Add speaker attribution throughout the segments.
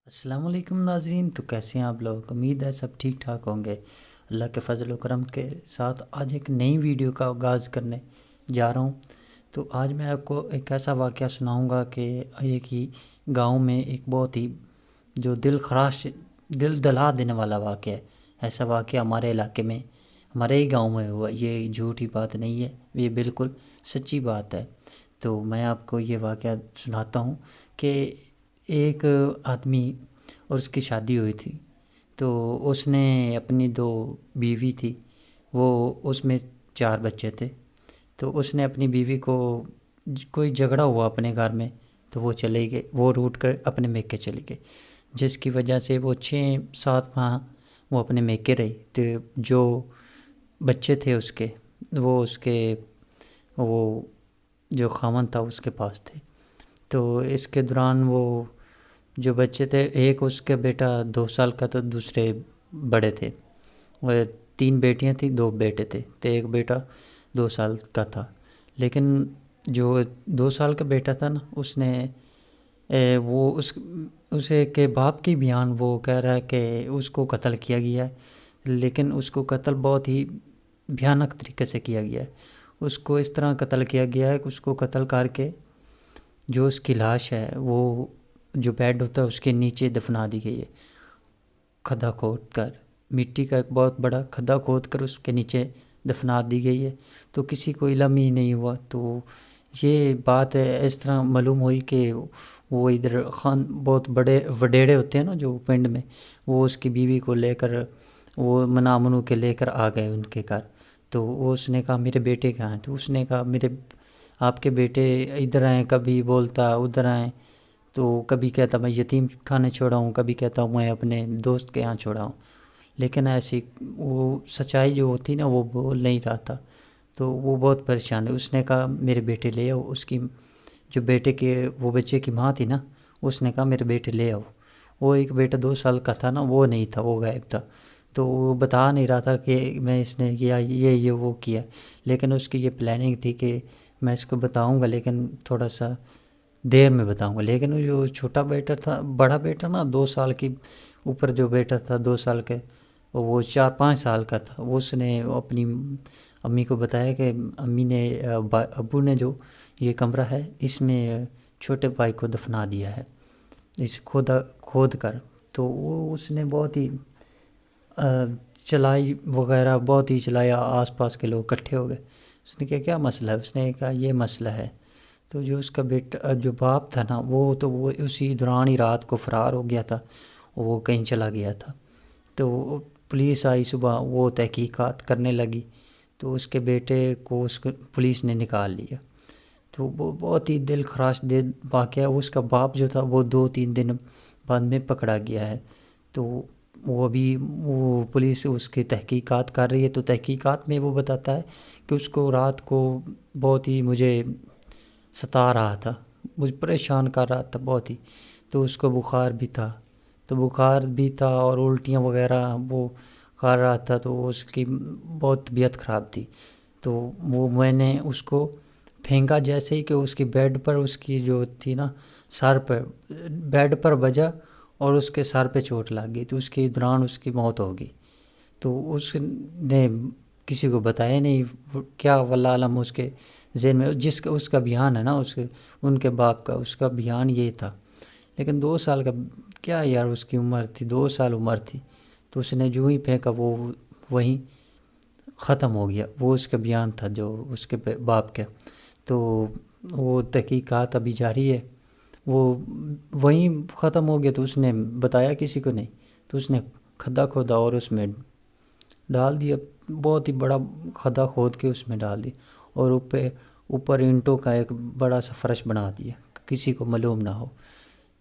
Speaker 1: السلام علیکم ناظرین، تو کیسے ہیں آپ لوگ؟ امید ہے سب ٹھیک ٹھاک ہوں گے۔ اللہ کے فضل و کرم کے ساتھ آج ایک نئی ویڈیو کا آغاز کرنے جا رہا ہوں۔ تو آج میں آپ کو ایک ایسا واقعہ سناؤں گا کہ ایک ہی گاؤں میں ایک بہت ہی جو دل دہلا دینے والا واقعہ ہے۔ ایسا واقعہ ہمارے علاقے میں، ہمارے ہی گاؤں میں ہوا۔ یہ جھوٹی بات نہیں ہے، یہ بالکل سچی بات ہے۔ تو میں آپ کو یہ واقعہ سناتا ہوں کہ ایک آدمی اور اس کی شادی ہوئی تھی، تو اس نے اپنی 2 بیوی تھی، وہ اس میں 4 بچے تھے۔ تو اس نے اپنی بیوی کو کوئی جھگڑا ہوا اپنے گھر میں، تو وہ چلے گئے، وہ روٹ کر اپنے میکے چلے گئے، جس کی وجہ سے وہ 6-7 ماہ وہ اپنے میکے رہی۔ تو جو بچے تھے وہ جو خاوند تھا اس کے پاس تھے۔ تو اس کے دوران وہ جو بچے تھے، ایک اس کا بیٹا 2 سال کا تھا، دوسرے بڑے تھے۔ وہ 3 بیٹیاں تھیں، 2 بیٹے تھے، تو ایک بیٹا 2 سال کا تھا۔ لیکن جو 2 سال کا بیٹا تھا نا، اس نے اسے کے باپ کی بیان وہ کہہ رہا ہے کہ اس کو قتل کیا گیا ہے، لیکن اس کو قتل بہت ہی بھیانک طریقے سے کیا گیا ہے۔ اس کو اس طرح قتل کیا گیا ہے کہ اس کو قتل کر کے جو اس کی لاش ہے، وہ جو بیڈ ہوتا ہے اس کے نیچے دفنا دی گئی ہے، کھدا کھود کر، مٹی کا ایک بہت بڑا کھدا کھود کر اس کے نیچے دفنا دی گئی ہے۔ تو کسی کو علم ہی نہیں ہوا۔ تو یہ بات اس طرح معلوم ہوئی کہ وہ ادھر بہت بڑے وڈیرے ہوتے ہیں نا جو پنڈ میں، وہ اس کی بیوی کو لے کر، وہ منو کے لے کر آ گئے ان کے گھر۔ تو اس نے کہا میرے بیٹے کہاں ہیں؟ تو اس نے کہا آپ کے بیٹے ادھر آئیں، کبھی بولتا ادھر آئیں، تو کبھی کہتا میں یتیم خانے چھوڑا ہوں، کبھی کہتا ہوں میں اپنے دوست کے یہاں چھوڑا ہوں، لیکن ایسی وہ سچائی جو ہوتی نا وہ بول نہیں رہا تھا۔ تو وہ بہت پریشان ہے۔ اس نے کہا میرے بیٹے لے آؤ۔ اس کی جو وہ بچے کی ماں تھی نا، اس نے کہا میرے بیٹے لے آؤ۔ وہ ایک بیٹا 2 سال کا تھا نا، وہ نہیں تھا، وہ غائب تھا۔ تو وہ بتا نہیں رہا تھا کہ اس نے کیا یہ وہ کیا، لیکن اس کی یہ پلاننگ تھی کہ میں اس کو بتاؤں گا، لیکن تھوڑا سا دیر میں بتاؤں گا۔ لیکن وہ جو چھوٹا بیٹا تھا، بڑا بیٹا نا 2 سال کی اوپر جو بیٹا تھا 2 سال کے، وہ 4-5 سال کا تھا، اس نے اپنی امی کو بتایا کہ امی نے ابو نے جو یہ کمرہ ہے اس میں چھوٹے بھائی کو دفنا دیا ہے، اس کھود کر۔ تو وہ اس نے بہت ہی چلائی وغیرہ، بہت ہی چلایا، آس پاس کے لوگ اکٹھے ہو گئے۔ اس نے کہا کیا مسئلہ ہے؟ اس نے کہا یہ مسئلہ ہے۔ تو جو اس کا بیٹا جو باپ تھا نا، وہ اسی دوران ہی رات کو فرار ہو گیا تھا، وہ کہیں چلا گیا تھا۔ تو پولیس آئی صبح، وہ تحقیقات کرنے لگی، تو اس کے بیٹے کو پولیس نے نکال لیا۔ تو وہ بہت ہی دل خراش دہ واقعہ۔ اس کا باپ جو تھا وہ 2-3 دن بعد میں پکڑا گیا ہے۔ تو وہ پولیس اس کی تحقیقات کر رہی ہے۔ تو تحقیقات میں وہ بتاتا ہے کہ اس کو رات کو بہت ہی مجھے ستا رہا تھا، مجھے پریشان کر رہا تھا بہت ہی۔ تو اس کو بخار بھی تھا اور الٹیاں وغیرہ وہ کر رہا تھا۔ تو اس کی بہت طبیعت خراب تھی۔ تو میں نے اس کو پھینکا جیسے ہی کہ اس کی بیڈ پر، اس کی جو تھی نا سر پر، بیڈ پر بجا اور اس کے سر پہ چوٹ لگ گئی۔ تو اس کے دوران اس کی موت ہو گئی۔ تو اس نے کسی کو بتایا نہیں، کیا واللہ عالم اس کے ذہن میں، اس کا بیان ہے نا، ان کے باپ کا، اس کا بیان یہ تھا۔ لیکن 2 سال کا کیا یار، اس کی عمر تھی، 2 سال عمر تھی۔ تو اس نے جو ہی پھینکا وہ وہیں ختم ہو گیا۔ وہ اس کا بیان تھا جو اس کے باپ کا۔ تو وہ تحقیقات ابھی جاری ہے، وہ وہیں ختم ہو گیا۔ تو اس نے بتایا کسی کو نہیں، تو اس نے کھدا کھودا اور اس میں ڈال دیا، بہت ہی بڑا کھدا کھود کے اس میں ڈال دیا، اور اوپر اینٹوں کا ایک بڑا سا فرش بنا دیا، کسی کو معلوم نہ ہو۔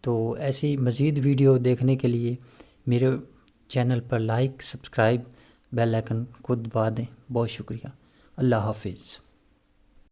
Speaker 1: تو ایسی مزید ویڈیو دیکھنے کے لیے میرے چینل پر لائک، سبسکرائب، بیل آئیکن خود دبا دیں۔ بہت شکریہ۔ اللہ حافظ۔